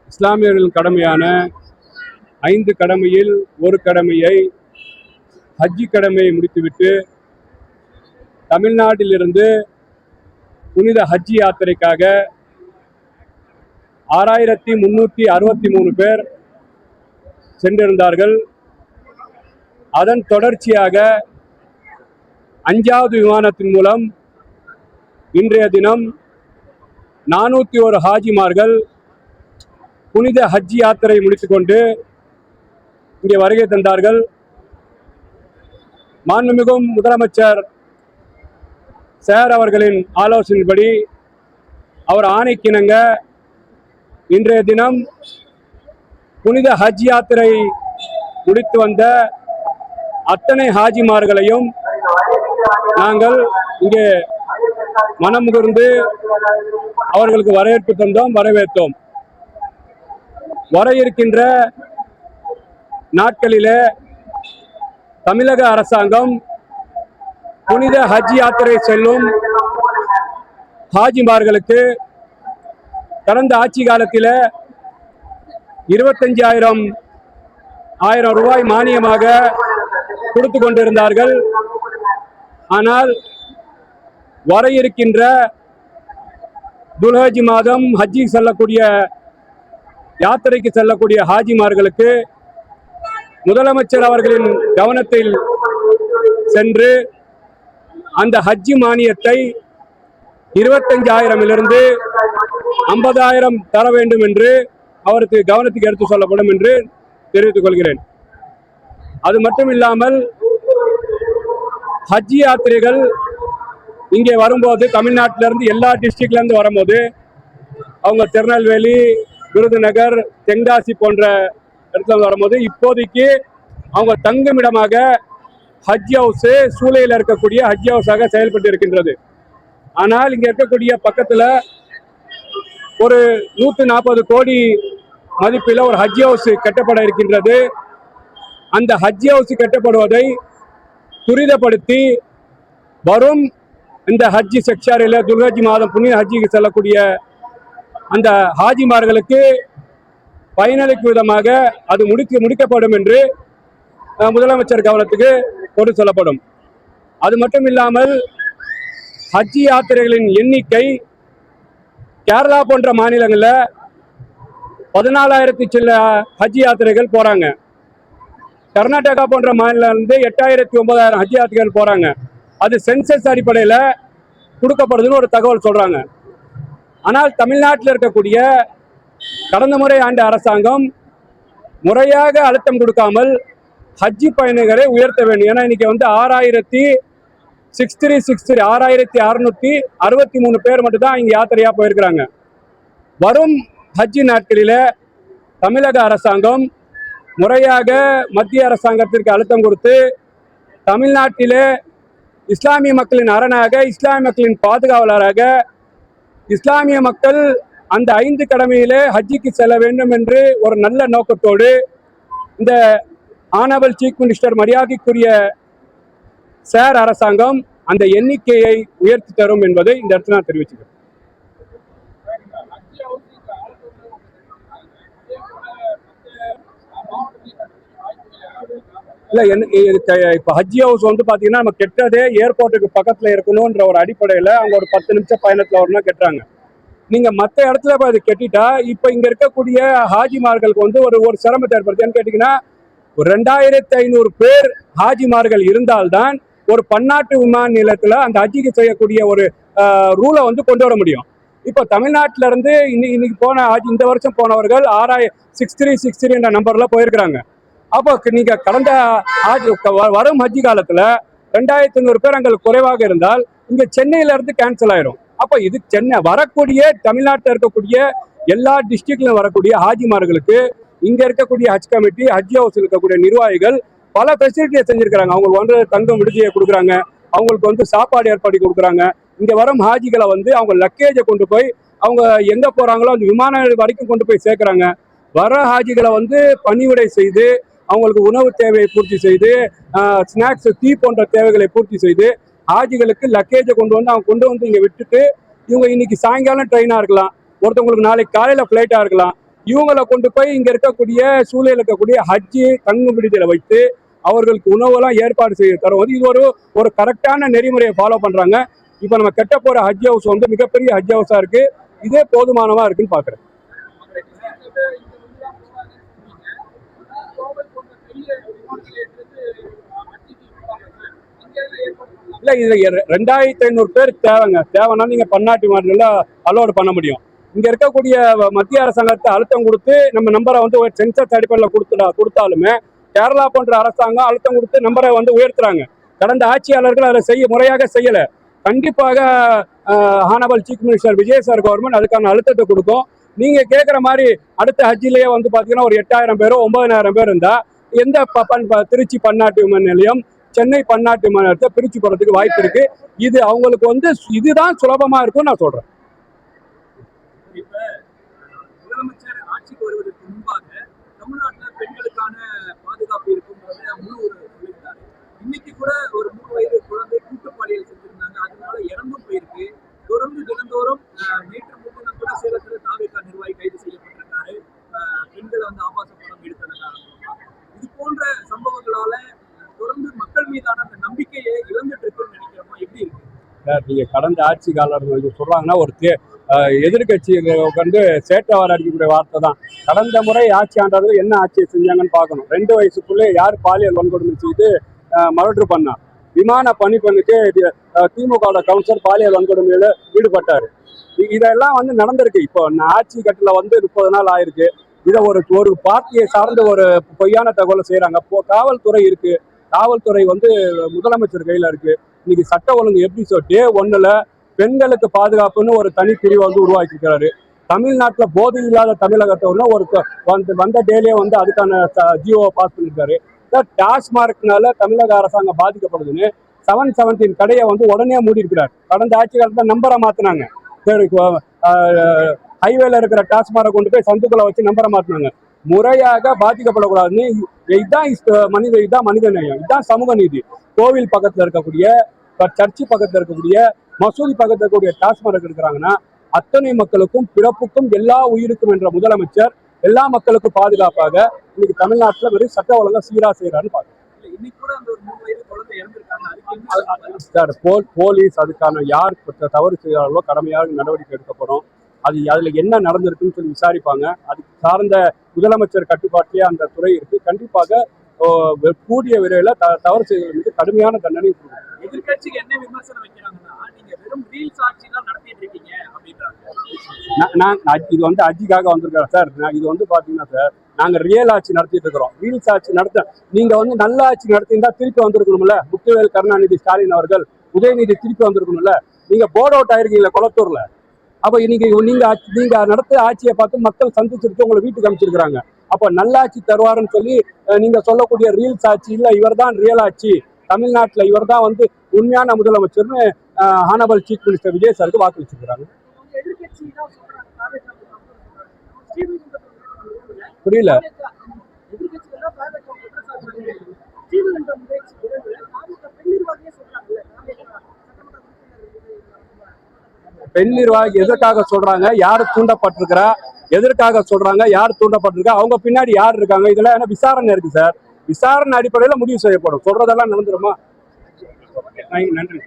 இஸ்லாமியர்களின் கடமையான 5 கடமையில் ஒரு கடமையை ஹஜ்ஜி கடமையை முடித்துவிட்டு தமிழ்நாட்டிலிருந்து புனித ஹஜ்ஜி யாத்திரைக்காக 6363 பேர் சென்றிருந்தார்கள். அதன் தொடர்ச்சியாக 5வது விமானத்தின் மூலம் இன்றைய தினம் 401 ஹாஜிமார்கள் புனித ஹஜ்ஜி யாத்திரை முடித்துக்கொண்டு இங்கே வருகை தந்தார்கள். மாண்புமிகு முதலமைச்சர் சார் அவர்களின் ஆலோசனைப்படி அவர் ஆணைக்கிணங்க இன்றைய தினம் புனித ஹஜ் யாத்திரை முடித்து வந்த அத்தனை ஹாஜிமார்களையும் நாங்கள் இங்கே மனமுகர்ந்து அவர்களுக்கு வரவேற்பு தந்தோம், வரவேற்றோம். வர இருக்கின்ற நாட்களிலே தமிழக அரசாங்கம் புனித ஹஜ் யாத்திரை செல்லும் ஹாஜிமார்களுக்கு கடந்த ஆட்சி காலத்தில் 25,000 ரூபாய் மானியமாக கொடுத்து கொண்டிருந்தார்கள். ஆனால் வர இருக்கின்ற துல்ஹஜ் மாதம் ஹஜ்ஜி செல்லக்கூடிய யாத்திரைக்கு செல்லக்கூடிய ஹாஜிமார்களுக்கு முதலமைச்சர் அவர்களின் கவனத்தில் சென்று அந்த ஹஜ்ஜி மானியத்தை 25,000 50,000 தர வேண்டும் என்று அவருக்கு கவனத்துக்கு எடுத்து சொல்லப்படும் என்று தெரிவித்துக் கொள்கிறேன். அது மட்டும் இல்லாமல் ஹஜ்ஜி யாத்திரைகள் இங்கே வரும்போது தமிழ்நாட்டிலிருந்து எல்லா டிஸ்ட்ரிக்ட்லேருந்து வரும்போது அவங்க திருநெல்வேலி, விருதுநகர், தென்காசி போன்ற இடத்துல வரும்போது இப்போதைக்கு அவங்க தங்குமிடமாக ஹஜ் ஹவுஸ் சூளையில் இருக்கக்கூடிய ஹஜ் ஹவுஸாக செயல்பட்டு இருக்கின்றது. ஆனால் இங்கே இருக்கக்கூடிய பக்கத்தில் ஒரு 140 கோடி மதிப்பில் ஒரு ஹஜ் ஹவுஸ் கட்டப்பட இருக்கின்றது. அந்த ஹஜ் ஹவுஸ் கட்டப்படுவதை துரிதப்படுத்தி வரும் இந்த ஹஜ்ஜி செக்ஷாரில் துல்ஹஜ் மாதம் புனித ஹஜ்ஜிக்கு செல்லக்கூடிய அந்த ஹாஜிமார்களுக்கு பயனளிக்கும் விதமாக அது முடிக்கப்படும் என்று முதலமைச்சர் கவனத்துக்கு கொண்டு செல்லப்படும். அது மட்டும் இல்லாமல் ஹஜ்ஜி யாத்திரைகளின் எண்ணிக்கை கேரளா போன்ற மாநிலங்களில் 14,000 சில ஹஜ் யாத்திரைகள் போறாங்க. கர்நாடகா போன்ற மாநிலத்திலிருந்து 8,000-9,000 ஹஜ் யாத்திரைகள் போறாங்க. அது சென்சஸ் அடிப்படையில் கொடுக்கப்படுதுன்னு ஒரு தகவல் சொல்றாங்க. ஆனால் தமிழ்நாட்டில் இருக்கக்கூடிய கடந்த முறை ஆண்ட அரசாங்கம் முறையாக அழுத்தம் கொடுக்காமல் ஹஜ்ஜி பயணிகளை உயர்த்த வேண்டும். ஏன்னா இன்னைக்கு 6,663 பேர் மட்டும் தான் இங்க யாத்திரையா போயிருக்கிறாங்க. வரும் ஹஜ்ஜி நாட்களில் தமிழக அரசாங்கம் முறையாக மத்திய அரசாங்கத்திற்கு அழுத்தம் கொடுத்து தமிழ்நாட்டிலே இஸ்லாமிய மக்களின் அரணாக, இஸ்லாமிய மக்களின் பாதுகாவலராக இஸ்லாமிய மக்கள் அந்த 5 கடமையிலே ஹஜ்ஜிக்கு செல்ல வேண்டும் என்று ஒரு நல்ல நோக்கத்தோடு இந்த ஆனவல் சீஃப் மினிஸ்டர் மரியாதைக்குரிய சார் அரசாங்கம் அந்த எண்ணிக்கையை உயர்த்தி தரும் என்பதை இந்த இடத்துல நான் தெரிவிச்சுக்கிறேன். இல்லை, இப்போ ஹஜ் ஹவுஸ் பார்த்தீங்கன்னா நம்ம கெட்டதே ஏர்போர்ட்டுக்கு பக்கத்தில் இருக்கணுன்ற ஒரு அடிப்படையில் அவங்க ஒரு 10 நிமிஷம் பயணத்தில் வரணும் கெட்டுறாங்க. நீங்கள் மற்ற இடத்துல அது கெட்டிட்டா இப்போ இங்கே இருக்கக்கூடிய ஹாஜிமார்களுக்கு ஒரு சிரமத்தை ஏற்படுத்துன்னு கேட்டிங்கன்னா 2,500 பேர் ஹாஜிமார்கள் இருந்தால்தான் ஒரு பன்னாட்டு விமான நிலையத்தில் அந்த ஹஜ்ஜிக்கு செய்யக்கூடிய ஒரு ரூலை கொண்டு வர முடியும். இப்போ தமிழ்நாட்டில இருந்து இன்னைக்கு போன இந்த வருஷம் போனவர்கள் 6363 என்ற நம்பர்ல போயிருக்கிறாங்க. அப்போ நீங்க கடந்த வரும் ஹஜ்ஜி காலத்துல 2,500 பேர் அங்கே குறைவாக இருந்தால் இங்க சென்னையில இருந்து கேன்சல் ஆயிரும். அப்போ இது சென்னை வரக்கூடிய தமிழ்நாட்டில் இருக்கக்கூடிய எல்லா டிஸ்ட்ரிக்ட்ல வரக்கூடிய ஹாஜிமார்களுக்கு இங்க இருக்கக்கூடிய ஹஜ் கமிட்டி, ஹஜ் ஹவுஸ் இருக்கக்கூடிய நிர்வாகிகள் பல ஃபெசிலிட்டியை செஞ்சிருக்கிறாங்க. அவங்களுக்கு வந்து தங்கும் விடுதியை கொடுக்குறாங்க, அவங்களுக்கு வந்து சாப்பாடு ஏற்பாடு கொடுக்குறாங்க. இங்க வரும் ஹாஜிகளை வந்து அவங்க லக்கேஜை கொண்டு போய் அவங்க எங்க போறாங்களோ அந்த விமான வரைக்கும் கொண்டு போய் சேர்க்கிறாங்க. வர ஹாஜிகளை வந்து பணிவிடை செய்து அவங்களுக்கு உணவு தேவையை பூர்த்தி செய்து ஸ்நாக்ஸ் டீ போன்ற தேவைகளை பூர்த்தி செய்து ஹாஜிகளுக்கு லக்கேஜை கொண்டு வந்து இங்க விட்டுட்டு இவங்க இன்னைக்கு சாயங்காலம் ட்ரெயினா இருக்கலாம், ஒருத்தவங்களுக்கு நாளைக்கு காலையில ஃபிளைட்டா இருக்கலாம். இவங்களை கொண்டு போய் இங்க இருக்கக்கூடிய சூழலில் இருக்கக்கூடிய ஹஜ்ஜி தங்கும் விடுதியில வைத்து அவர்களுக்கு உணவெல்லாம் ஏற்பாடு செய்ய தரும். இது ஒரு கரெக்டான நெறிமுறையை ஃபாலோ பண்றாங்க. இப்ப நம்ம கெட்ட போற ஹஜ் ஹவுஸ் வந்து மிகப்பெரிய ஹஜ் ஹவுஸா இருக்கு. இதே போதுமானவா இருக்குன்னு பாக்குறேன். இல்ல இதுல 2500 பேர் தேவைன்னா நீங்க பன்னாட்டு விமானங்கள்ல அலோடு பண்ண முடியும். இங்க இருக்கக்கூடிய மத்திய அரசாங்கத்தை அழுத்தம் கொடுத்து நம்ம நம்பரை வந்து ஒரு சென்சஸ் அடிப்படையில் கொடுத்தாலுமே கேரளா போன்ற அரசாங்கம் அழுத்தம் கொடுத்து நம்பரை வந்து உயர்த்துறாங்க. கடந்த ஆட்சியாளர்கள் அதை முறையாக செய்யல. கண்டிப்பாக honourable chief minister Vijay sir government அதுக்கான அழுத்தத்தை கொடுக்கும். நீங்க கேட்குற மாதிரி அடுத்த ஹஜ்ஜிலேயே வந்து பாத்தீங்கன்னா ஒரு 8000 பேரோ 9000 பேர் இருந்தா எந்த திருச்சி பன்னாட்டு விமான நிலையம், சென்னை பன்னாட்டு விமான நிலையத்தை பிரிச்சு போறதுக்கு வாய்ப்பு இருக்கு. இது அவங்களுக்கு வந்து இதுதான் சுலபமா இருக்கும் நான் சொல்றேன். முதலமைச்சர் ஆட்சிக்கு வருவதற்கு முன்பாக தமிழ்நாட்டில் பெண்களுக்கான பாதுகாப்பு இருக்கும் சொல்லியிருந்தாரு. இன்னைக்கு கூட ஒரு 3 வயது குழந்தை கூட்டுப்பாலியல் செஞ்சிருந்தாங்க, அதனால இறந்தும் போயிருக்கு. தொடர்ந்து தினந்தோறும் நேற்று முன்தினம் கூட சேலத்துல தாவேகா நிர்வாகி கைது செய்யப்பட்டிருக்காரு, பெண்களை வந்து ஆபாச படம் எடுத்ததுனால. இது போன்ற சம்பவங்களால தொடர்ந்து மக்கள் மீதான அந்த நம்பிக்கையை இழந்துட்டு இருக்குன்னு நினைக்கிறோமா? எப்படி இருக்கு? நீங்க கடந்த ஆட்சி காலர்கள் சொல்றாங்கன்னா ஒரு எதிர்கட்சி வந்து சேட்டை வர அடிக்கக்கூடிய வார்த்தை தான். கடந்த முறை ஆட்சி ஆண்டவர்கள் என்ன ஆட்சியை செஞ்சாங்கன்னு பார்க்கணும். 2 வயசுக்குள்ளே யார் பாலியல் வன்கொடுமை செய்து மர்டர் பண்ணா? விமான பணிப்பெண்ணுக்கு திமுக கவுன்சிலர் பாலியல் வன்கொடுமையில ஈடுபட்டாரு. இதெல்லாம் வந்து நடந்திருக்கு. இப்போ ஆட்சி கட்டில வந்து 30 நாள் ஆயிருக்கு. இதை ஒரு பார்ட்டியை சார்ந்த ஒரு பொய்யான தகவலை செய்யறாங்க. காவல்துறை இருக்கு, காவல்துறை வந்து முதலமைச்சர் கையில இருக்கு. இன்னைக்கு சட்ட ஒழுங்கு எப்படி டே 1ல பெண்களுக்கு பாதுகாப்புன்னு ஒரு தனி பிரிவை வந்து உருவாக்கி இருக்கிறாரு. தமிழ்நாட்டில் போதை இல்லாத தமிழகத்தை ஒரு வந்த டேலியே வந்து அதுக்கான ஜிஓ பாஸ் பண்ணியிருக்காரு. டாஸ்மார்க்னால தமிழக அரசாங்கம் பாதிக்கப்படுதுன்னு 717 கடையை வந்து உடனே மூடி இருக்கிறார். கடந்த ஆட்சி காலத்தில் நம்பரை மாத்தினாங்க. ஹைவேல இருக்கிற டாஸ்மாரை கொண்டு போய் சந்துக்களை வச்சு நம்பரை மாத்தினாங்க. முறையாக பாதிக்கப்படக்கூடாதுன்னு இதுதான் மனித நேயம், இதுதான் சமூக நீதி. கோவில் பக்கத்துல இருக்கக்கூடிய, சர்ச்சு பக்கத்துல இருக்கக்கூடிய, மசூதி பக்கத்துல இருக்கக்கூடிய டாஸ்மார்க் இருக்கிறாங்கன்னா அத்தனை மக்களுக்கும் பிறப்புக்கும் எல்லா உயிருக்கும் என்ற முதலமைச்சர் எல்லா மக்களுக்கும் பாதுகாப்பாக இன்னைக்கு தமிழ்நாட்டுல வெறும் சட்ட ஒழுங்கா சீரா செய்யறான்னு பாக்குறேன். போலீஸ் அதுக்கான யார் தவறு செய்கிறார்களோ கடமையாக நடவடிக்கை எடுக்கப்படும். அதுல என்ன நடந்திருக்குன்னு சொல்லி விசாரிப்பாங்க. அதுக்கு சார்ந்த முதலமைச்சர் கட்டுப்பாட்டிலே அந்த துறை இருக்கு. கண்டிப்பாக கூடிய விரைவில் தவறு செய்வதற்கு மீது கடுமையான தண்டனை கொடுக்கும். எதிர்கட்சிக்கு என்ன விமர்சனம் வைக்கிறாங்கன்னா, நீங்க வெறும் ரீல்ஸ் ஆட்சி தான் நடத்திட்டு இருக்கீங்க அப்படின்றாங்க. இது வந்து அஜிக்காக வந்திருக்காரு சார். இது வந்து பாத்தீங்கன்னா சார், நாங்க ரியல் ஆட்சி நடத்திட்டு இருக்கிறோம். ரீல்ஸ் ஆட்சி நீங்க வந்து நல்ல ஆட்சி நடத்திருந்தா திருப்பி வந்திருக்கணும்ல. முத்துவேல் கருணாநிதி ஸ்டாலின் அவர்கள், உதயநிதி திருப்பி வந்திருக்கணும்ல. நீங்க போர்ட் அவுட் ஆயிருக்கீங்களா குளத்தூர்ல. அப்ப இன்னைக்கு நீங்க நடத்த ஆட்சியை பார்த்து மக்கள் சந்திச்சிருச்சு உங்களை வீட்டுக்கு அமைச்சிருக்கிறாங்க. அப்ப நல்லாட்சி தருவாருன்னு சொல்லி நீங்க சொல்லக்கூடிய ரீல்ஸ் ஆட்சி இல்ல, இவர் தான் ரியல் ஆட்சி, தமிழ்நாட்டுல இவர் தான் வந்து உண்மையான முதலமைச்சர்னு ஹானபிள் சீஃப் மினிஸ்டர் விஜய் சாருக்கு வாக்கு வச்சிருக்கிறாங்க. புரியல. பெண் நிர்வாகி எதற்காக சொல்றாங்க, யாரு தூண்டப்பட்டிருக்கிறா, எதற்காக சொல்றாங்க, யார் தூண்டப்பட்டிருக்கா, அவங்க பின்னாடி யார் இருக்காங்க, இதெல்லாம் என்ன விசாரணை இருக்கு சார். விசாரணை அடிப்படையில் முடிவு செய்யப்படும். சொல்றதெல்லாம் நடந்துருமா? நன்றி.